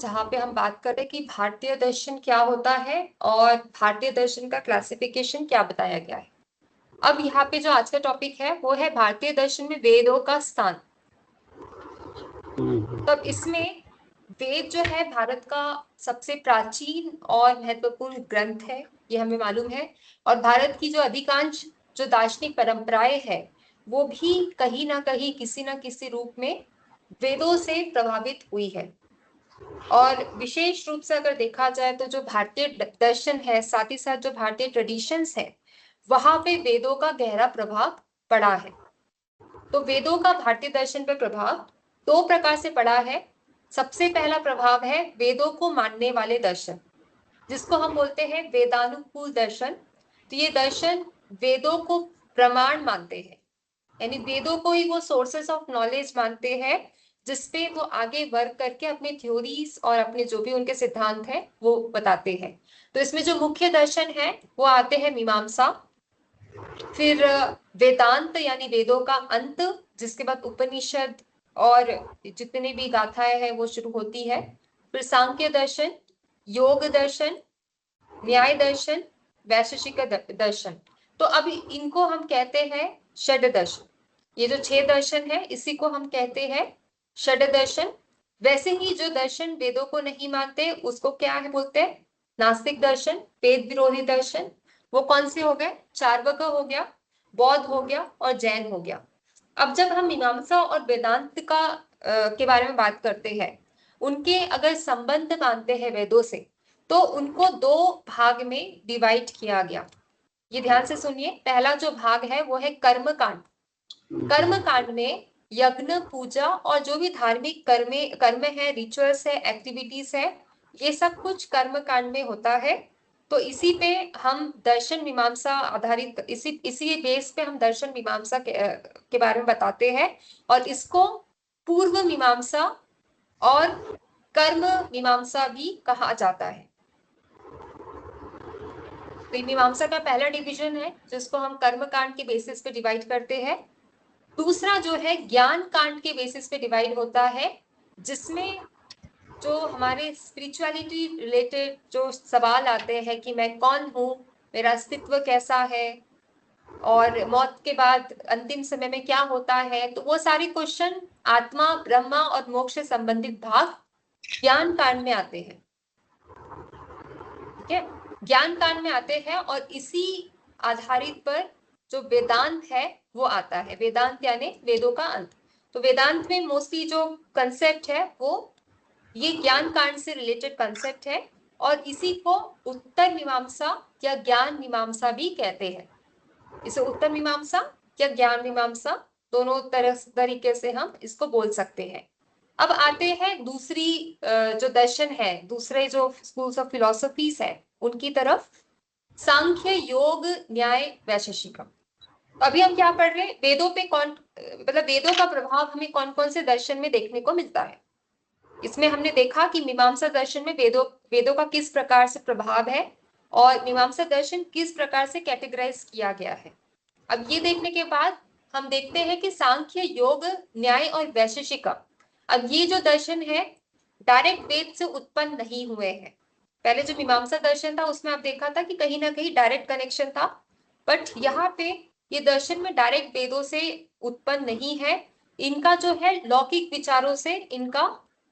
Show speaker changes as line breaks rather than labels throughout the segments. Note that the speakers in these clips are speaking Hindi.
जहाँ पे हम बात कर रहे हैं कि भारतीय दर्शन क्या होता है और भारतीय दर्शन का क्लासिफिकेशन क्या बताया गया है। अब यहाँ पे जो आज का टॉपिक है वो है भारतीय दर्शन में वेदों का स्थान। तब इसमें वेद जो है भारत का सबसे प्राचीन और महत्वपूर्ण ग्रंथ है, ये हमें मालूम है। और भारत की जो अधिकांश जो दार्शनिक परंपराएं है वो भी कहीं ना कहीं किसी ना किसी रूप में वेदों से प्रभावित हुई है। और विशेष रूप से अगर देखा जाए तो जो भारतीय दर्शन है, साथ ही साथ जो भारतीय ट्रेडिशंस है, वहां पे वेदों का गहरा प्रभाव पड़ा है। तो वेदों का भारतीय दर्शन पर प्रभाव दो प्रकार से पड़ा है। सबसे पहला प्रभाव है वेदों को मानने वाले दर्शन, जिसको हम बोलते हैं वेदानुकूल दर्शन। तो ये दर्शन वेदों को प्रमाण मानते हैं, यानी वेदों को ही वो सोर्सेस ऑफ नॉलेज मानते हैं जिसपे वो आगे वर्क करके अपने थ्योरीज और अपने जो भी उनके सिद्धांत हैं वो बताते हैं। तो इसमें जो मुख्य दर्शन है वो आते हैं मीमांसा, फिर वेदांत यानी वेदों का अंत, जिसके बाद उपनिषद और जितनी भी गाथाएं हैं वो शुरू होती है। फिर सांख्य दर्शन, योग दर्शन, न्याय दर्शन, वैशेषिक दर्शन। तो अब इनको हम कहते हैं षड दर्शन। ये जो 6 दर्शन है इसी को हम कहते हैं षड दर्शन। वैसे ही जो दर्शन वेदों को नहीं मानते उसको क्या है बोलते हैं, नास्तिक दर्शन, वेद विरोधी दर्शन। वो कौन से हो गए, चार्वाक हो गया, बौद्ध हो गया और जैन हो गया। अब जब हम मीमांसा और वेदांत का के बारे में बात करते हैं, उनके अगर संबंध मानते हैं वेदों से, तो उनको दो भाग में डिवाइड किया गया। ये ध्यान से सुनिए, पहला जो भाग है वो है कर्म कांड। कर्म कांड में यज्ञ, पूजा और जो भी धार्मिक कर्म है, रिचुअल्स है, एक्टिविटीज है, ये सब कुछ कर्म कांड में होता है। तो इसी पे हम दर्शन मीमांसा आधारित, इसी बेस पे हम दर्शन मीमांसा के बारे में बताते हैं। और इसको पूर्व मीमांसा और कर्म मीमांसा भी कहा जाता है। तो मीमांसा का पहला डिवीजन है जिसको हम कर्म कांड के बेसिस पे डिवाइड करते हैं। दूसरा जो है ज्ञान कांड के बेसिस पे डिवाइड होता है, जिसमें जो हमारे स्पिरिचुअलिटी रिलेटेड जो सवाल आते हैं कि मैं कौन हूँ, मेरा अस्तित्व कैसा है, और मौत के बाद अंतिम समय में क्या होता है, तो वो सारे क्वेश्चन आत्मा, ब्रह्मा और मोक्ष से संबंधित भाग ज्ञान कांड में आते हैं। ठीक है, ज्ञान कांड में आते हैं। और इसी आधारित पर जो वेदांत है वो आता है। वेदांत यानी वेदों का अंत। तो वेदांत में मोस्टली जो कंसेप्ट है वो ये ज्ञान कांड से रिलेटेड कंसेप्ट है, और इसी को उत्तर मीमांसा या ज्ञान मीमांसा भी कहते हैं। इसे उत्तर मीमांसा या ज्ञान मीमांसा दोनों तरीके से हम इसको बोल सकते हैं। अब आते हैं दूसरी जो दर्शन है, दूसरे जो स्कूल्स ऑफ फिलोसफीज है उनकी तरफ, सांख्य, योग, न्याय, वैशेषिकम। तो अभी हम क्या पढ़ रहे हैं, वेदों पे कौन मतलब वेदों का प्रभाव हमें कौन कौन से दर्शन में देखने को मिलता है। इसमें हमने देखा कि मीमांसा दर्शन में वेदों का किस प्रकार से प्रभाव है और मीमांसा दर्शन किस प्रकार से कैटेगराइज किया गया है। अब ये देखने के बाद हम देखते हैं कि सांख्य, योग, न्याय और वैशेषिकम, अब ये जो दर्शन है डायरेक्ट वेद से उत्पन्न नहीं हुए हैं। पहले जो मीमांसा दर्शन था उसमें आप देखा था कि कहीं ना कहीं डायरेक्ट कनेक्शन था, बट यहाँ पे ये दर्शन में डायरेक्ट वेदों से उत्पन्न नहीं है। इनका जो है लौकिक विचारों से इनका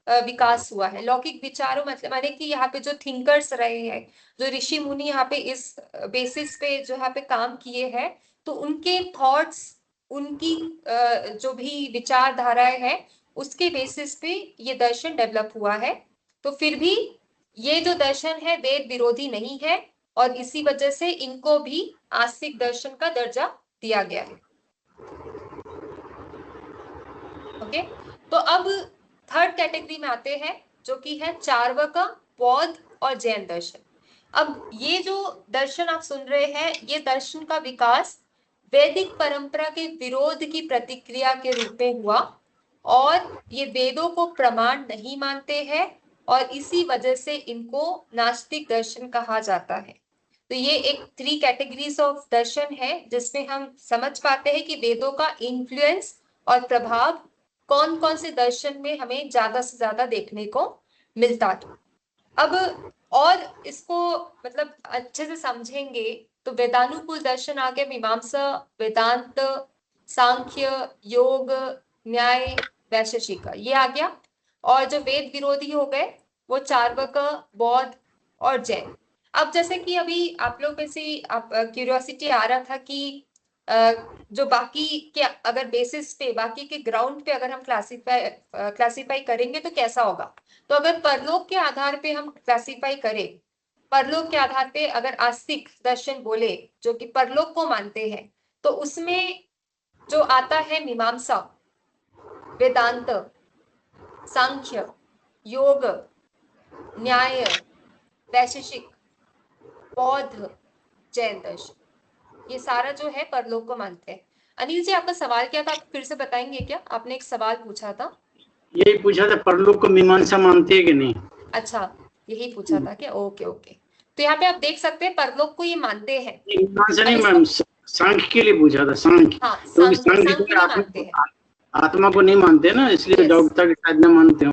विकास हुआ है। लौकिक विचारों मतलब माने कि यहाँ पे जो थिंकर्स रहे हैं, जो ऋषि मुनि यहाँ पे इस बेसिस पे जो यहाँ पे काम किए हैं, तो उनके थॉट्स, उनकी जो भी विचारधाराएं हैं उसके बेसिस पे ये दर्शन डेवलप हुआ है। तो फिर भी ये जो दर्शन है वेद विरोधी नहीं है, और इसी वजह से इनको भी आस्तिक दर्शन का दर्जा दिया गया है। ओके, तो अब थर्ड कैटेगरी में आते हैं जो कि है चार्वाक, बौद्ध और जैन दर्शन। अब ये जो दर्शन आप सुन रहे हैं, ये दर्शन का विकास वैदिक परंपरा के विरोध की प्रतिक्रिया के रूप में हुआ, और ये वेदों को प्रमाण नहीं मानते हैं, और इसी वजह से इनको नास्तिक दर्शन कहा जाता है। तो ये एक 3 कैटेगरीज ऑफ दर्शन है जिसमें हम समझ पाते हैं कि वेदों का इन्फ्लुएंस और प्रभाव कौन कौन से दर्शन में हमें ज्यादा से ज्यादा देखने को मिलता था। अब और इसको मतलब अच्छे से समझेंगे तो वेदानुकूल दर्शन आ गया, मीमांसा, वेदांत, सांख्य, योग, न्याय, वैशेषिक, ये आ गया। और जो वेद विरोधी हो गए वो चार्वाक, बौद्ध और जैन। अब जैसे कि अभी आप लोग में से आप क्यूरियोसिटी आ रहा था कि जो बाकी के अगर बेसिस पे, बाकी के ग्राउंड पे अगर हम क्लासिफाई करेंगे तो कैसा होगा। तो अगर परलोक के आधार पे हम क्लासिफाई करें, परलोक के आधार पे अगर आस्तिक दर्शन बोले जो कि परलोक को मानते हैं, तो उसमें जो आता है मीमांसा, वेदांत, सांख्य, योग, न्याय, वैशेषिक, बौद्ध, जैन दर्शन, ये सारा जो है परलोक को मानते हैं। अनिल जी, आपका सवाल क्या था, आप फिर से बताएंगे क्या? आपने एक सवाल पूछा था।
यही पूछा था, परलोक को मीमांसा मानते हैं कि नहीं?
अच्छा, यही पूछा था क्या? Okay okay. तो यहाँ पे आप देख सकते हैं परलोक को ये मानते हैं।
मीमांसा नहीं
अब
मैम,
इसको,
सांख्य के लिए पूछा था, सांख्य।
हाँ,
क्योंकि
सांख्य,
सांख्य
सांख्य
जो
भी
है
मानते हैं।
आत्मा को नहीं मानते ना, इसलिए
यस,
डॉक्टर के शायद न मानते हो।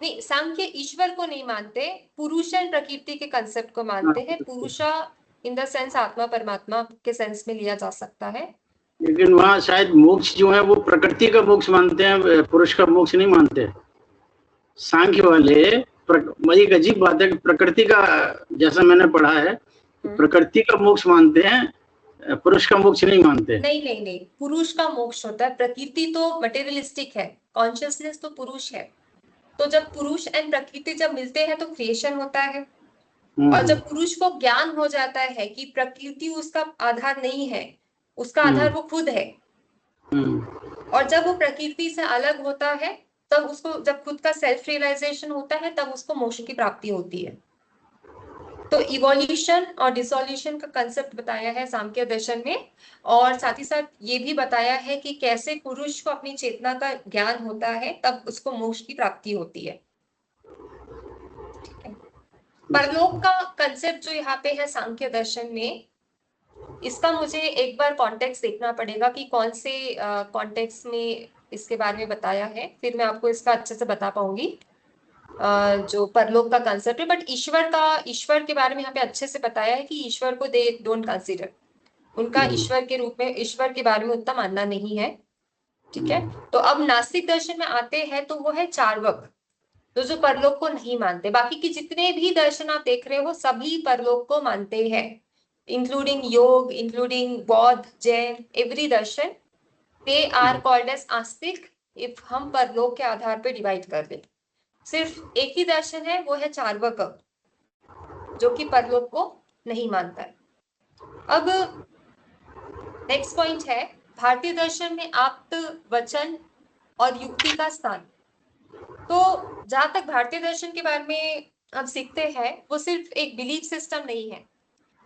नहीं, सांख्य ईश्वर को नहीं मानते, पुरुष एंड प्रकृति के कंसेप्ट को मानते हैं। पुरुषा इन द सेंस आत्मा परमात्मा के सेंस में लिया जा सकता है।
लेकिन वहाँ शायद मोक्ष जो है वो प्रकृति का मोक्ष मानते हैं, पुरुष का मोक्ष नहीं मानते सांख्य वाले। एक अजीब बात है कि प्रकृति का, जैसा मैंने पढ़ा है, प्रकृति का मोक्ष मानते हैं, पुरुष का मोक्ष नहीं मानते।
नहीं नहीं नहीं, पुरुष का मोक्ष होता है। प्रकृति तो मटेरियलिस्टिक है, कॉन्शियसनेस तो पुरुष है। तो जब पुरुष एंड प्रकृति जब मिलते हैं तो क्रिएशन होता है। और जब पुरुष को ज्ञान हो जाता है कि प्रकृति उसका आधार नहीं है, उसका आधार वो खुद है, और जब वो प्रकृति से अलग होता है, तब उसको, जब खुद का सेल्फ रियलाइजेशन होता है, तब उसको मोक्ष की प्राप्ति होती है। तो इवोल्यूशन और डिसोल्यूशन का कंसेप्ट बताया है सांख्य दर्शन में, और साथ ही साथ ये भी बताया है कि कैसे पुरुष को अपनी चेतना का ज्ञान होता है, तब उसको मोक्ष की प्राप्ति होती है। ठीक है। परलोक का कंसेप्ट जो यहाँ पे है सांख्य दर्शन में, इसका मुझे एक बार कॉन्टेक्स्ट देखना पड़ेगा कि कौन से कॉन्टेक्स्ट में इसके बारे में बताया है, फिर मैं आपको इसका अच्छे से बता पाऊंगी जो परलोक का कंसेप्ट है। बट ईश्वर के बारे में यहाँ पे अच्छे से बताया है कि ईश्वर को दे डोंट कंसीडर, उनका ईश्वर के रूप में, ईश्वर के बारे में उतना मानना नहीं है। ठीक है। तो अब नास्तिक दर्शन में आते हैं तो वो है चार्वाक, तो जो परलोक को नहीं मानते। बाकी के जितने भी दर्शन आप देख रहे हो सभी परलोक को मानते हैं, including Yoga, including Bauddha, Jain, every darshan, they are called as astika if हम परलोक के आधार पर डिवाइड कर दें। सिर्फ एक ही दर्शन है, वो है चार्वाक, जो कि परलोक को नहीं मानता है। अब नेक्स्ट पॉइंट है भारतीय दर्शन में आप्त, वचन और युक्ति का स्थान। तो जहां तक भारतीय दर्शन के बारे में हम सीखते हैं, वो सिर्फ एक बिलीफ सिस्टम नहीं है,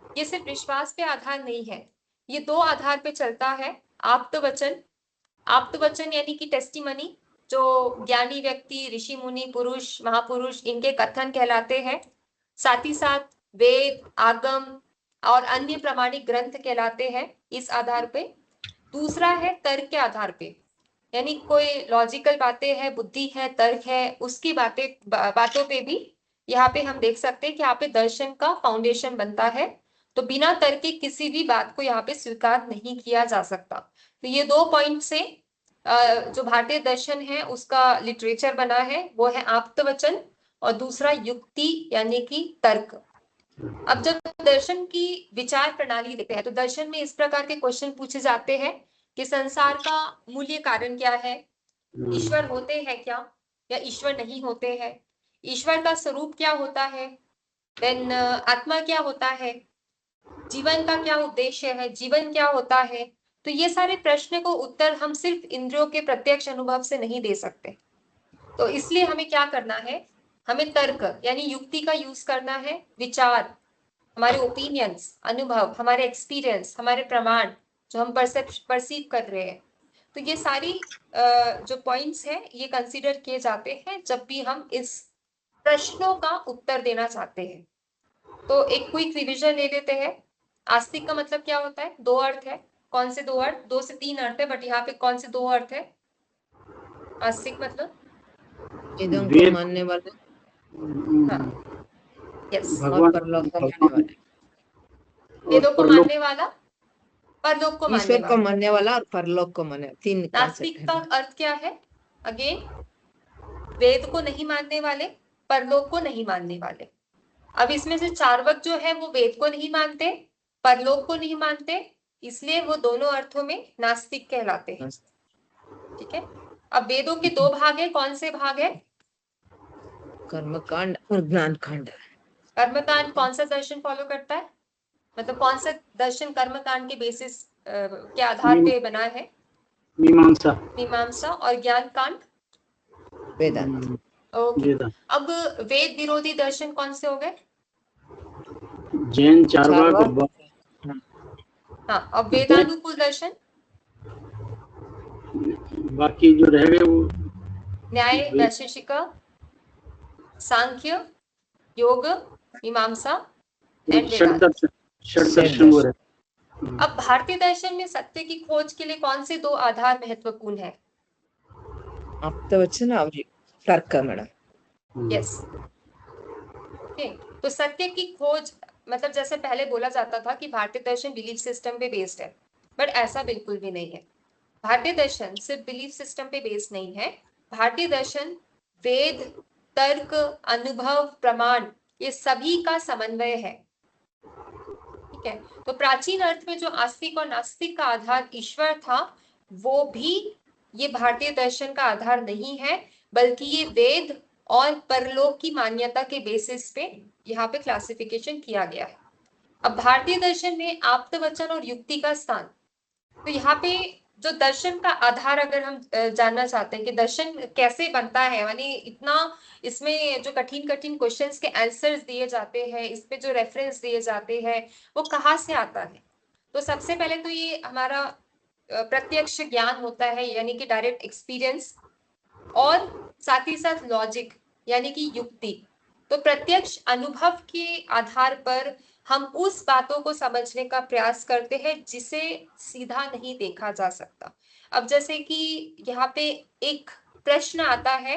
ये सिर्फ विश्वास पे आधार नहीं है, ये दो आधार पे चलता है। आप्त वचन, आप्त वचन यानी कि टेस्टिमनी, जो ज्ञानी व्यक्ति, ऋषि मुनि, पुरुष, महापुरुष, इनके कथन कहलाते हैं। साथ ही साथ वेद, आगम और अन्य प्रमाणिक ग्रंथ कहलाते हैं इस आधार पे। दूसरा है तर्क के आधार पे, यानी कोई लॉजिकल बातें हैं, बुद्धि है, तर्क है, उसकी बातों पे भी यहाँ पे हम देख सकते हैं कि यहाँ पे दर्शन का फाउंडेशन बनता है। तो बिना तर्क के किसी भी बात को यहाँ पे स्वीकार नहीं किया जा सकता। तो ये दो पॉइंट से जो भारतीय दर्शन है उसका लिटरेचर बना है, वो है आप्तवचन और दूसरा युक्ति यानी कि तर्क। अब जब दर्शन की विचार प्रणाली देखते हैं तो दर्शन में इस प्रकार के क्वेश्चन पूछे जाते हैं कि संसार का मूल्य कारण क्या है, ईश्वर होते हैं क्या या ईश्वर नहीं होते हैं, ईश्वर का स्वरूप क्या होता है, देन आत्मा क्या होता है, जीवन का क्या उद्देश्य है, जीवन क्या होता है। तो ये सारे प्रश्न को उत्तर हम सिर्फ इंद्रियों के प्रत्यक्ष अनुभव से नहीं दे सकते। तो इसलिए हमें क्या करना है, हमें तर्क यानी युक्ति का यूज करना है, विचार, हमारे ओपिनियंस, अनुभव, हमारे एक्सपीरियंस, हमारे प्रमाण जो हम परसीव कर रहे हैं। तो ये सारी जो पॉइंट्स हैं ये कंसीडर किए जाते हैं जब भी हम इस प्रश्नों का उत्तर देना चाहते हैं। तो एक क्विक रिवीजन ले लेते हैं। आस्तिक का मतलब क्या होता है? दो अर्थ है। कौन से दो अर्थ? दो से तीन अर्थ है, बट यहाँ पे कौन से दो अर्थ है? आस्तिक मतलब
वेदों को मानने वाले,
यस,
और
भगवान
परलोक को मानने
भगवान
वाले,
वेदों को
परलोक
मानने वाला, परलोक को मानने
ईश्वर को
वाला।
मानने वाला और परलोक को मानने, तीन कॉन्सेप्ट
नास्तिक
है
का
ना।
अर्थ क्या है? अगेन, वेद को नहीं मानने वाले, परलोक को नहीं मानने वाले। अब इसमें से चार्वक जो है वो वेद को नहीं मानते, परलोक को नहीं मानते, इसलिए वो दोनों अर्थों में नास्तिक कहलाते हैं। ठीक है। अब वेदों के दो भाग है, कौन से भाग है?
कर्मकांड और ज्ञान कांड।
कर्मकांड कौन सा दर्शन फॉलो करता है? मतलब कौन सा दर्शन कर्मकांड के बेसिस के आधार पे बना है?
मीमांसा।
मीमांसा। और ज्ञान कांड
वेदांत।
ओके।
वेदांत।
अब वेद विरोधी दर्शन कौन से हो गए?
जैन, चारवाक और
चारवाक।
हाँ, अब वेदानुकूल दर्शन,
बाकी जो रह गए वो
न्याय, वैशेषिक, सांख्य, योग, मीमांसा एंड
षट
वेदांत।
दर्शन। षट दर्शन वो रहे।
अब भारतीय दर्शन में सत्य की खोज के लिए कौन से दो आधार महत्वपूर्ण है?
आप्तवचन और तर्क मैडम।
यस। ओके, तो सत्य की खोज मतलब जैसे पहले बोला जाता था कि भारतीय दर्शन बिलीफ सिस्टम पे बेस्ड है, बट ऐसा बिल्कुल भी नहीं है। भारतीय दर्शन सिर्फ बिलीफ सिस्टम पे बेस्ड नहीं है। भारतीय दर्शन वेद, तर्क, अनुभव, प्रमाण, ये सभी का समन्वय है। ठीक है। तो प्राचीन अर्थ में जो आस्तिक और नास्तिक का आधार ईश्वर था, वो भी ये भारतीय दर्शन का आधार नहीं है, बल्कि ये वेद और परलोक की मान्यता के बेसिस पे यहाँ पे क्लासिफिकेशन किया गया है। अब भारतीय दर्शन में आप्तवचन और युक्ति का स्थान, तो यहाँ पे जो दर्शन का आधार अगर हम जानना चाहते हैं कि दर्शन कैसे बनता है, यानी इतना इसमें जो कठिन कठिन क्वेश्चंस के आंसर्स दिए जाते हैं, इस पे जो रेफरेंस दिए जाते हैं, वो कहाँ से आता है? तो सबसे पहले तो ये हमारा प्रत्यक्ष ज्ञान होता है, यानी कि डायरेक्ट एक्सपीरियंस, और साथ ही साथ लॉजिक यानी कि युक्ति। तो प्रत्यक्ष अनुभव के आधार पर हम उस बातों को समझने का प्रयास करते हैं जिसे सीधा नहीं देखा जा सकता। अब जैसे कि यहाँ पे एक प्रश्न आता है,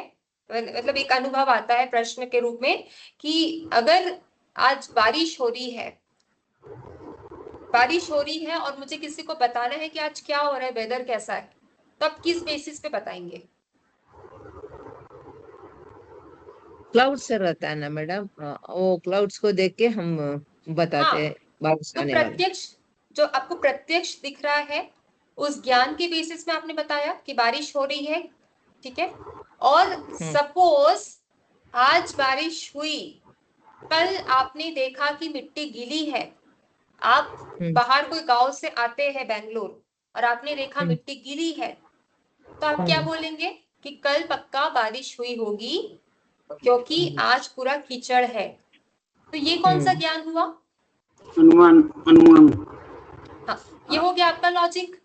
मतलब एक अनुभव आता है प्रश्न के रूप में कि अगर आज बारिश हो रही है, और मुझे किसी को बताना है कि आज क्या हो रहा है, वेदर कैसा है, तो आप किस बेसिस पे बताएंगे?
क्लाउड से रहता है ना मैडम, वो क्लाउड्स को देख के हम बताते हैं बारिश
तो
आने वाली।
प्रत्यक्ष, जो आपको प्रत्यक्ष दिख रहा है, उस ज्ञान के बेसिस में आपने बताया कि बारिश हो रही है। ठीक है। और सपोज आज बारिश हुई, कल आपने देखा कि मिट्टी गीली है, आप बाहर कोई गांव से आते हैं बेंगलोर, और आपने देखा मिट्टी गीली है, तो आप क्या बोलेंगे कि कल पक्का बारिश हुई होगी क्योंकि आज पूरा कीचड़ है। तो ये कौन सा ज्ञान हुआ?
अनुमान। अनुमान।
हाँ, ये हो गया आपका लॉजिक।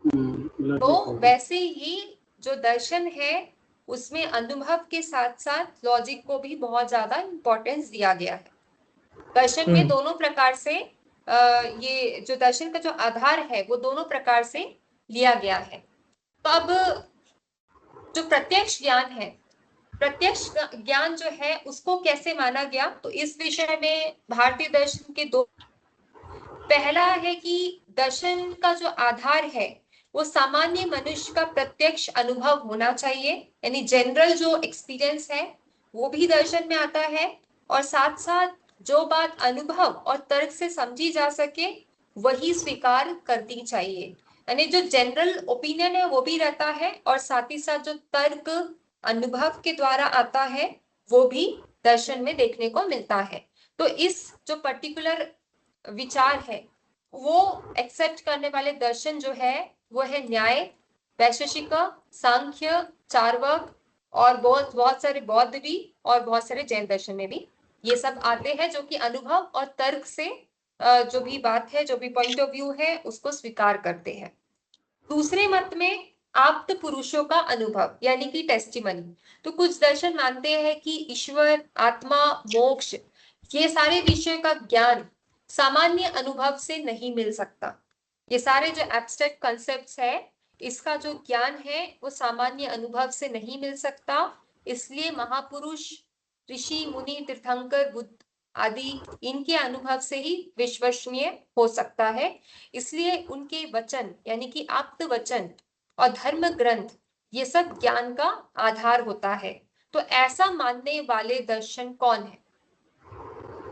तो वैसे ही जो दर्शन है उसमें अनुभव के साथ साथ लॉजिक को भी बहुत ज्यादा इंपॉर्टेंस दिया गया है। दर्शन में दोनों प्रकार से ये जो दर्शन का जो आधार है वो दोनों प्रकार से लिया गया है। तो अब जो प्रत्यक्ष ज्ञान है, प्रत्यक्ष ज्ञान जो है उसको कैसे माना गया, तो इस विषय में भारतीय दर्शन के दो, पहला है कि दर्शन का जो आधार है वो सामान्य मनुष्य का प्रत्यक्ष अनुभव होना चाहिए, यानी जनरल जो एक्सपीरियंस है वो भी दर्शन में आता है, और साथ साथ जो बात अनुभव और तर्क से समझी जा सके वही स्वीकार करनी चाहिए, यानी जो जनरल ओपिनियन है वो भी रहता है, और साथ ही साथ जो तर्क अनुभव के द्वारा आता है वो भी दर्शन में देखने को मिलता है। तो इस जो पर्टिकुलर विचार है वो एक्सेप्ट करने वाले दर्शन जो है वो है न्याय, वैशेषिक, सांख्य, चार्वाक, और बहुत बहुत सारे बौद्ध भी, और बहुत सारे जैन दर्शन में भी ये सब आते हैं, जो कि अनुभव और तर्क से जो भी बात है, जो भी पॉइंट ऑफ व्यू है उसको स्वीकार करते हैं। दूसरे मत में आप्त पुरुषों का अनुभव यानी कि टेस्टिमनी। तो कुछ दर्शन मानते हैं कि ईश्वर, आत्मा, मोक्ष, ये सारे विषय का ज्ञान सामान्य अनुभव से नहीं मिल सकता। ये सारे जो एब्स्ट्रैक्ट कॉन्सेप्ट्स है, इसका जो ज्ञान है वो सामान्य अनुभव से नहीं मिल सकता, इसलिए महापुरुष, ऋषि मुनि तीर्थंकर बुद्ध आदि इनके अनुभव से ही विश्वसनीय हो सकता है। इसलिए उनके वचन यानी कि आप्त वचन और धर्म ग्रंथ ये सब ज्ञान का आधार होता है। तो ऐसा मानने वाले दर्शन कौन है?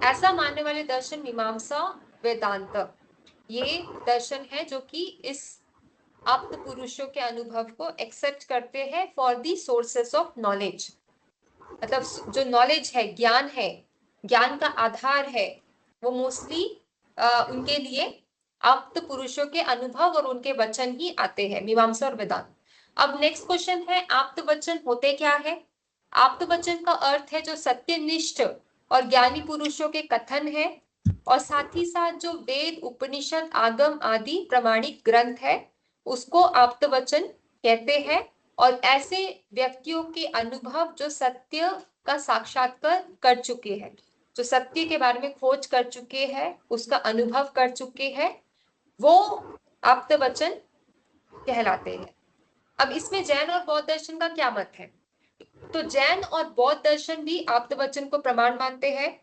ऐसा मानने वाले दर्शन मीमांसा वेदांत, ये दर्शन है जो कि इस आप्त पुरुषों के अनुभव को एक्सेप्ट करते हैं for the sources of knowledge. मतलब जो नॉलेज है, ज्ञान है, ज्ञान का आधार है, वो मोस्टली उनके लिए आप्त पुरुषों के अनुभव और उनके वचन ही आते हैं, मीमांसा और वेदांत। अब नेक्स्ट क्वेश्चन है, आप्त वचन होते क्या है? आप्त वचन का अर्थ है जो सत्यनिष्ठ और ज्ञानी पुरुषों के कथन है, और साथ ही साथ जो वेद उपनिषद आगम आदि प्रमाणिक ग्रंथ है उसको आप्त वचन कहते हैं। और ऐसे व्यक्तियों के अनुभव जो सत्य का साक्षात्कार कर चुके हैं, जो सत्य के बारे में खोज कर चुके हैं, उसका अनुभव कर चुके हैं, वो आप्त वचन कहलाते हैं। अब इसमें जैन और बौद्ध दर्शन का क्या मत है? तो जैन और बौद्ध दर्शन भी आप्त वचन को प्रमाण मानते हैं।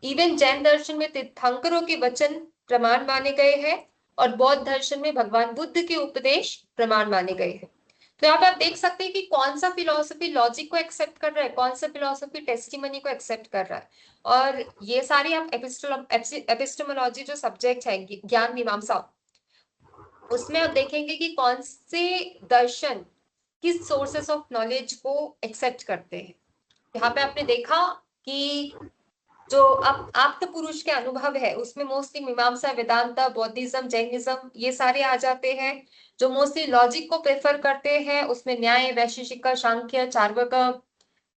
इवन जैन दर्शन में तीर्थंकरों के वचन प्रमाण माने गए हैं और बौद्ध दर्शन में भगवान बुद्ध के उपदेश प्रमाण माने गए हैं। तो यहाँ पे आप देख सकते हैं कि कौन सा फिलॉसफी लॉजिक को एक्सेप्ट कर रहा है, कौन सा फिलॉसफी टेस्टिमनी को एक्सेप्ट कर रहा है। और ये सारी आप एपिस्टेमोलॉजी जो सब्जेक्ट है ज्ञान मीमांसा, उसमें आप देखेंगे कि कौन से दर्शन किस सोर्सेस ऑफ नॉलेज को एक्सेप्ट करते हैं। यहाँ पे आपने देखा कि जो आप्त पुरुष के अनुभव है उसमें मोस्टली मीमांसा, वेदांत, बौद्धिज्म, जैनिज्म ये सारे आ जाते हैं। जो मोस्टली लॉजिक को प्रेफर करते हैं उसमें न्याय, वैशेषिक, सांख्य, चार्वाक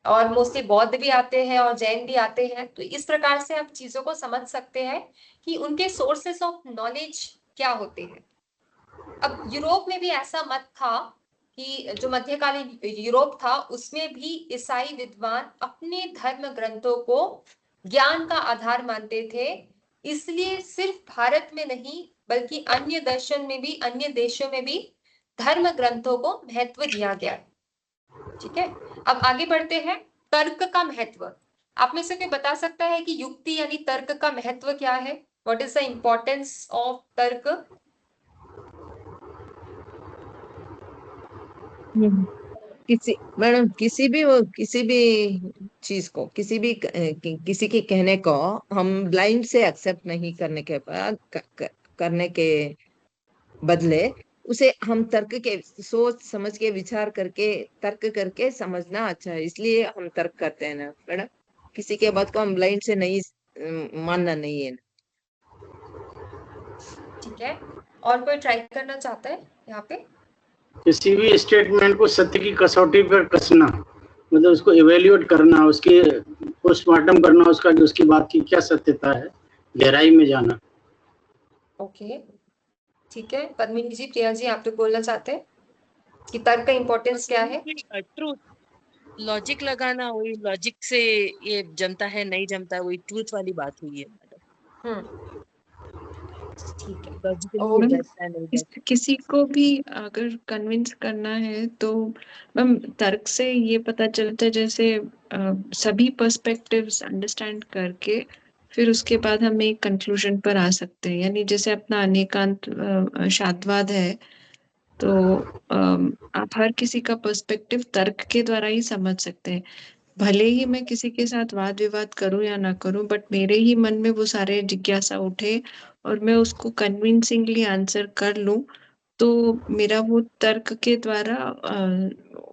और मोस्टली बौद्ध भी आते हैं और जैन भी आते हैं। तो इस प्रकार से आप चीजों को समझ सकते हैं कि उनके सोर्सेस ऑफ नॉलेज क्या होते हैं। अब यूरोप में भी ऐसा मत था कि जो मध्यकालीन यूरोप था उसमें भी ईसाई विद्वान अपने धर्म ग्रंथों को ज्ञान का आधार मानते थे। इसलिए सिर्फ भारत में नहीं बल्कि अन्य दर्शन में भी, अन्य देशों में भी धर्म ग्रंथों को महत्व दिया गया। ठीक है, अब आगे बढ़ते हैं। तर्क का महत्व, आप में से कोई बता सकता है कि युक्ति यानी तर्क का महत्व क्या है? What is the importance of तर्क?
मैडम किसी भी चीज को, किसी के कहने को हम ब्लाइंड से एक्सेप्ट नहीं करने के बाद करने के बदले उसे हम तर्क के, सोच समझ के, विचार करके, तर्क करके समझना अच्छा है, इसलिए हम तर्क करते हैं ना मैडम। किसी के बात को हम ब्लाइंड से नहीं मानना नहीं है।
ठीक है, और कोई ट्राई करना चाहता है यहाँ पे?
किसी भी स्टेटमेंट को सत्य की कसौटी पर कसना, मतलब उसको इवेल्युएट करना, उसके पोस्टमार्टम करना, उसका जो उसकी बात की क्या सत्यता है, गहराई में जाना।
ओके, ठीक है। पद्मिनी जी, प्रिया जी, आप तो बोलना चाहते हैं कि तर्क का इंपॉर्टेंस क्या है?
ट्रूथ, लॉजिक लगाना, वही लॉजिक से ये जमता है नहीं जमता, वही ट्रूथ वाली बात हुई है मैडम।
ठीक है,
लॉजिकली बैठता है नहीं बैठता।
किसी को भी अगर कन्विंस करना है तो मैम तर्क से ये पता चलता है, जैसे सभी पर्सपेक्टिव्स अंडरस्टैंड करके फिर उसके बाद हम एक कंक्लूजन पर आ सकते हैं। यानी जैसे अपना अनेकांत शादवाद है, तो आप हर किसी का पर्सपेक्टिव तर्क के द्वारा ही समझ सकते हैं। भले ही मैं किसी के साथ वाद विवाद करूं या ना करूं, बट मेरे ही मन में वो सारे जिज्ञासा उठे और मैं उसको कन्विंसिंगली आंसर कर लूं, तो मेरा वो तर्क के द्वारा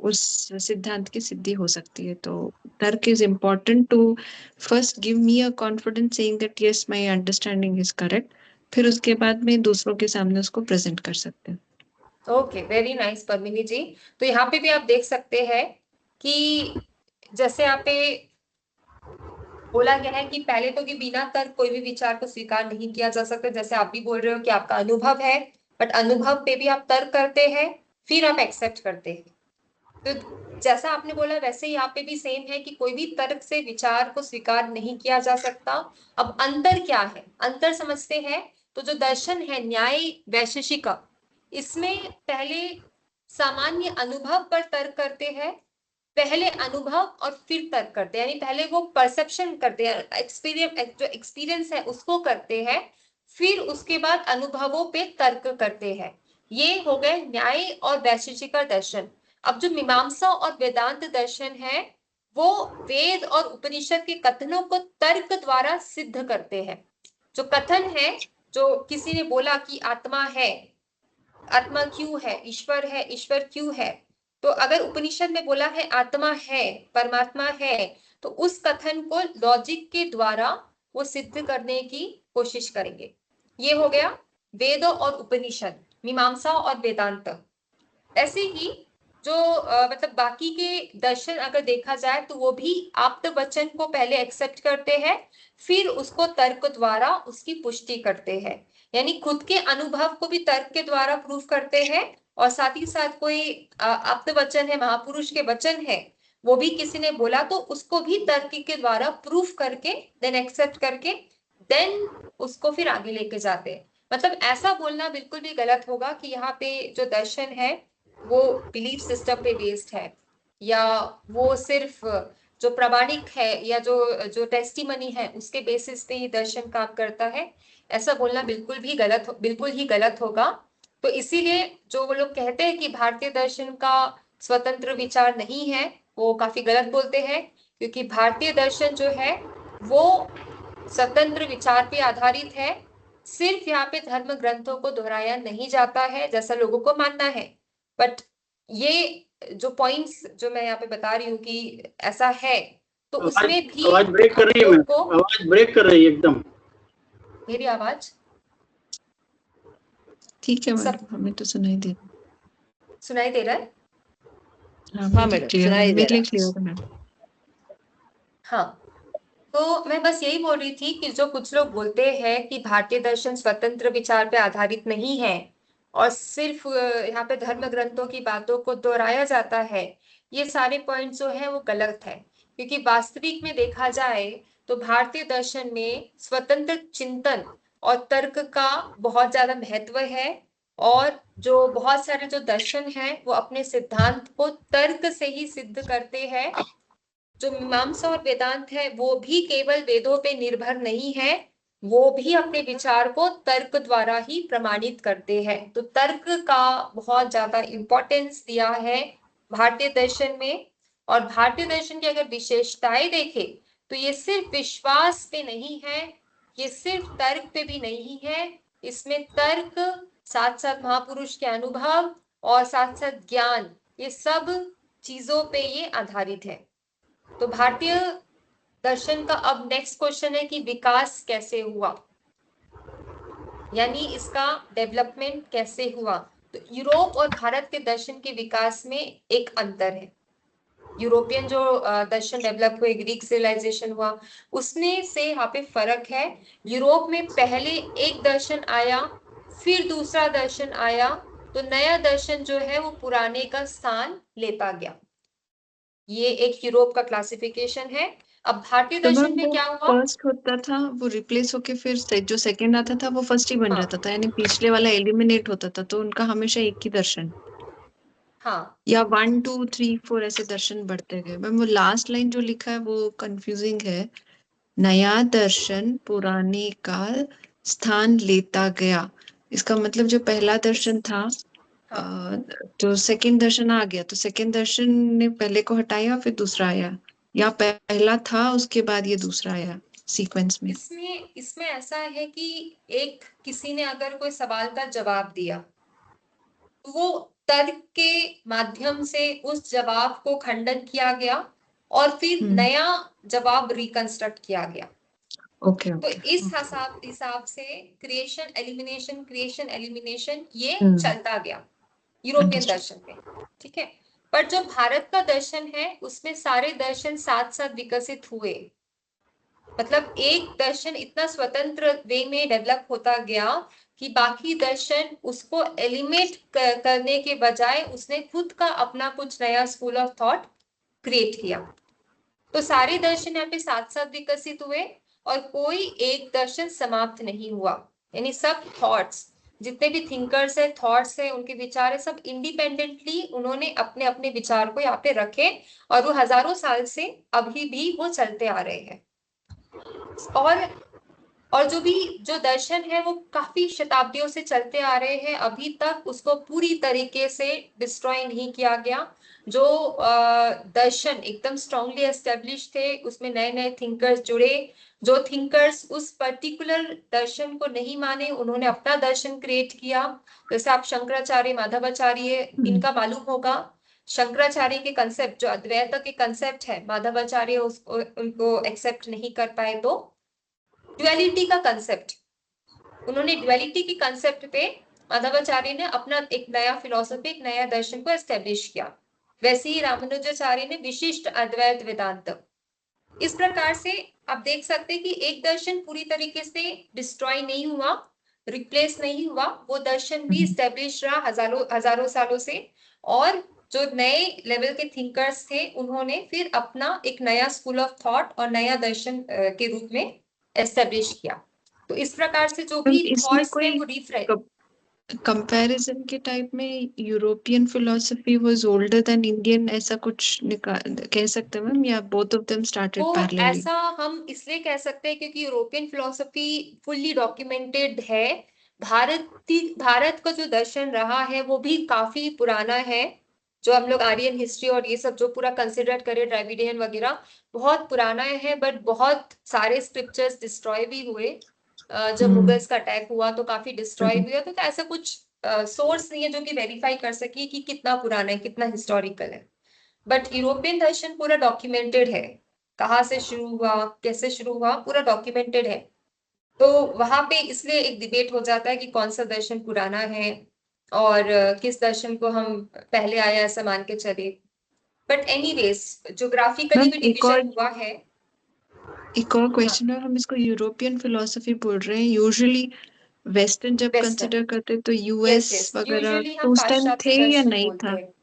उस सिद्धांत की सिद्धि हो सकती है। तो tarka is important to first give me a confidence saying that yes my understanding is correct, फिर उसके बाद में दूसरों के सामने उसको प्रेजेंट कर सकते हैं।
ओके, वेरी नाइस पद्मिनी जी। तो यहाँ पे भी आप देख सकते हैं कि जैसे यहाँ पे बोला गया है कि पहले तो कि बिना तर्क कोई भी विचार को स्वीकार नहीं किया जा सकता। जैसे आप भी बोल रहे हो कि आपका अनुभव है, बट अनुभव पे भी आप तर्क करते हैं, फिर आप एक्सेप्ट करते हैं। तो जैसा आपने बोला वैसे ही यहाँ पे भी सेम है कि कोई भी तर्क से विचार को स्वीकार नहीं किया जा सकता। अब अंतर क्या है, अंतर समझते हैं। तो जो दर्शन है न्याय वैशेषिक, इसमें पहले सामान्य अनुभव पर तर्क करते हैं पहले अनुभव और फिर तर्क करते हैं, यानी पहले वो परसेप्शन करते हैं, जो एक्सपीरियंस है उसको करते हैं, फिर उसके बाद अनुभवों पे तर्क करते हैं। ये हो गए न्याय और वैशेषिक दर्शन। अब जो मीमांसा और वेदांत दर्शन है वो वेद और उपनिषद के कथनों को तर्क द्वारा सिद्ध करते हैं। जो कथन है, जो किसी ने बोला कि आत्मा है, आत्मा क्यों है, ईश्वर क्यों है, तो अगर उपनिषद में बोला है आत्मा है, परमात्मा है, तो उस कथन को लॉजिक के द्वारा वो सिद्ध करने की कोशिश करेंगे। ये हो गया वेद और उपनिषद, मीमांसा और वेदांत। ऐसे ही जो मतलब बाकी के दर्शन अगर देखा जाए तो वो भी आप्त वचन को पहले एक्सेप्ट करते हैं, फिर उसको तर्क द्वारा उसकी पुष्टि करते हैं, यानी खुद के अनुभव को भी तर्क के द्वारा प्रूफ करते हैं, और साथ ही साथ कोई आप्त वचन है, महापुरुष के वचन है, वो भी किसी ने बोला तो उसको भी तर्क के द्वारा प्रूफ करके देन एक्सेप्ट करके देन उसको फिर आगे लेके जाते हैं। मतलब ऐसा बोलना बिल्कुल भी गलत होगा कि यहाँ पे जो दर्शन है वो बिलीफ सिस्टम पे बेस्ड है, या वो सिर्फ जो प्रामाणिक है या जो टेस्टिमनी है उसके बेसिस पे ये दर्शन काम करता है, ऐसा बोलना बिल्कुल ही गलत होगा। तो इसीलिए जो वो लोग कहते हैं कि भारतीय दर्शन का स्वतंत्र विचार नहीं है, वो काफी गलत बोलते हैं, क्योंकि भारतीय दर्शन जो है वो स्वतंत्र विचार पे आधारित है। सिर्फ यहाँ पे धर्म ग्रंथों को दोहराया नहीं जाता है जैसा लोगों को मानना है, बट ये जो पॉइंट्स जो मैं यहाँ पे बता रही हूँ कि ऐसा है, तो उसमें भी
आवाज ब्रेक कर रही है, आवाज ब्रेक कर रही है एकदम।
मेरी आवाज
ठीक है मैडम, हमें तो सुनाई दे
रहा है।
हाँ मैडम, सुनाई दे रहा है।
हाँ, तो मैं बस यही बोल रही थी कि जो कुछ लोग बोलते हैं कि भारतीय दर्शन स्वतंत्र विचार पे आधारित नहीं है और सिर्फ यहाँ पे धर्म ग्रंथों की बातों को दोहराया जाता है, ये सारे पॉइंट जो है वो गलत है। क्योंकि वास्तविक में देखा जाए तो भारतीय दर्शन में स्वतंत्र चिंतन और तर्क का बहुत ज्यादा महत्व है, और जो बहुत सारे जो दर्शन हैं वो अपने सिद्धांत को तर्क से ही सिद्ध करते हैं। जो मीमांसा और वेदांत है वो भी केवल वेदों पे निर्भर नहीं है, वो भी अपने विचार को तर्क द्वारा ही प्रमाणित करते हैं। तो तर्क का बहुत ज्यादा इंपॉर्टेंस दिया है भारतीय दर्शन में। और भारतीय दर्शन की अगर विशेषताएं देखें तो ये सिर्फ विश्वास पे नहीं है, ये सिर्फ तर्क पे भी नहीं है, इसमें तर्क साथ साथ महापुरुष के अनुभव और साथ साथ ज्ञान, ये सब चीजों पे ये आधारित है। तो भारतीय दर्शन का अब नेक्स्ट क्वेश्चन है कि विकास कैसे हुआ, यानी इसका डेवलपमेंट कैसे हुआ। तो यूरोप और भारत के दर्शन के विकास में एक अंतर है। यूरोपियन जो दर्शन डेवलप हुए, ग्रीक सिविलाइजेशन हुआ, उसमें से यहाँ पे फर्क है। यूरोप में पहले एक दर्शन आया, फिर दूसरा दर्शन आया, तो नया दर्शन जो है वो पुराने का स्थान लेता गया। ये एक यूरोप का क्लासिफिकेशन है। अब भारतीय दर्शन में क्या हुआ,
फर्स्ट होता था वो रिप्लेस होके फिर जो सेकंड आता था वो फर्स्ट ही बन जाता था, यानी पिछले वाला एलिमिनेट होता था, तो उनका हमेशा एक ही दर्शन,
हाँ,
या 1 2 3 4 ऐसे दर्शन बढ़ते गए। मैम वो लास्ट लाइन जो लिखा है वो कंफ्यूजिंग है, नया दर्शन पुराने का स्थान लेता गया। इसका मतलब जो पहला दर्शन था, तो सेकंड दर्शन आ गया, तो सेकंड दर्शन ने पहले को हटाया फिर दूसरा आया, या पहला था उसके बाद ये दूसरा आया सीक्वेंस में।
इसमें ऐसा है कि एक किसी ने अगर कोई सवाल का जवाब दिया तो वो तर्क के माध्यम से उस जवाब को खंडन किया गया और फिर नया जवाब रिकंस्ट्रक्ट किया गया। तो इस हिसाब से क्रिएशन एलिमिनेशन ये चलता गया यूरोपियन दर्शन में, ठीक है। पर जो भारत का दर्शन है उसमें सारे दर्शन साथ साथ विकसित हुए, मतलब एक दर्शन इतना स्वतंत्र वे में डेवलप होता गया कि बाकी दर्शन उसको एलिमिनेट करने के बजाय उसने खुद का अपना कुछ नया स्कूल ऑफ थॉट क्रिएट किया। तो सारे दर्शन यहाँ पे साथ साथ विकसित हुए और कोई एक दर्शन समाप्त नहीं हुआ, यानी सब थॉट्स जितने भी थिंकर्स है, थॉट्स है, उनके विचार है, सब इंडिपेंडेंटली उन्होंने अपने अपने विचार को यहाँ पे रखे और वो हजारों साल से अभी भी वो चलते आ रहे हैं। और जो दर्शन है वो काफी शताब्दियों से चलते आ रहे हैं, अभी तक उसको पूरी तरीके से डिस्ट्रॉय नहीं किया गया। जो दर्शन एकदम स्ट्रांगली एस्टेब्लिश थे, उसमें नए नए थिंकर्स जुड़े। जो थिंकर्स उस पर्टिकुलर दर्शन को नहीं माने, उन्होंने अपना दर्शन क्रिएट किया। जैसे आप शंकराचार्य, माधवाचार्य, इनका मालूम होगा। शंकराचार्य के कंसेप्ट, जो अद्वैत के कंसेप्ट है, माधवाचार्य उसको उनको एक्सेप्ट नहीं कर पाए। तो ड्युअलिटी का कंसेप्ट, उन्होंने ड्युअलिटी के कंसेप्ट पे माधवाचार्य ने अपना एक नया फिलॉसफी, एक नया दर्शन को एस्टेब्लिश किया। वैसे ही रामानुजाचार्य ने विशिष्ट अद्वैत वेदांत। इस प्रकार से आप देख सकते हैं कि एक दर्शन पूरी तरीके से डिस्ट्रॉय नहीं हुआ, रिप्लेस नहीं हुआ, वो दर्शन भी स्टेब्लिश रहा हजारों सालों से। और जो नए लेवल के थिंकर्स थे, उन्होंने फिर अपना एक नया स्कूल ऑफ थॉट और नया दर्शन के रूप में एस्टेब्लिश किया। तो इस प्रकार से जो भी
इसमें
थॉट्स थे
कोई
वो रिफ्रेश।
कंपैरिजन के टाइप में European philosophy was older than Indian, ऐसा कुछ कह सकते हैं मैम, या बोथ ऑफ देम स्टार्टेड
तो
पैरेलली?
ऐसा हम इसलिए कह सकते हैं क्योंकि यूरोपियन फिलोसफी फुल्ली डॉक्यूमेंटेड है। भारत का जो दर्शन रहा है वो भी काफी पुराना है। जो हम लोग आर्यन हिस्ट्री और ये सब जो पूरा कंसिडर करें, ड्राविडियन वगैरह, बहुत पुराना है। बट बहुत सारे स्क्रिप्चर्स डिस्ट्रॉय भी हुए। जब मुगल्स का अटैक हुआ तो काफी डिस्ट्रॉय हुआ। तो ऐसा कुछ सोर्स नहीं है जो कि वेरीफाई कर सके कि कितना पुराना है, कितना हिस्टोरिकल है। बट यूरोपियन दर्शन पूरा डॉक्यूमेंटेड है, कहाँ से शुरू हुआ, कैसे शुरू हुआ, पूरा डॉक्यूमेंटेड है। तो वहां पे इसलिए एक डिबेट हो जाता है कि कौन सा दर्शन पुराना है और किस दर्शन को हम पहले आया ऐसा मान के चले। बट एनीवेज, ज्योग्राफिकली भी डिवीजन हुआ है।
एक और क्वेश्चन है, हम इसको यूरोपियन फिलोसफी बोल रहे हैं, यूजुअली वेस्टर्न जब
वेस्टर्न,
कंसिडर करते तो
यस
यूएस
यस,
वगैरह
यूजुअली
तो
हम
उस टाइम
पाश्चात्य
थे या
दर्शन
नहीं
बोलते
था?
हैं।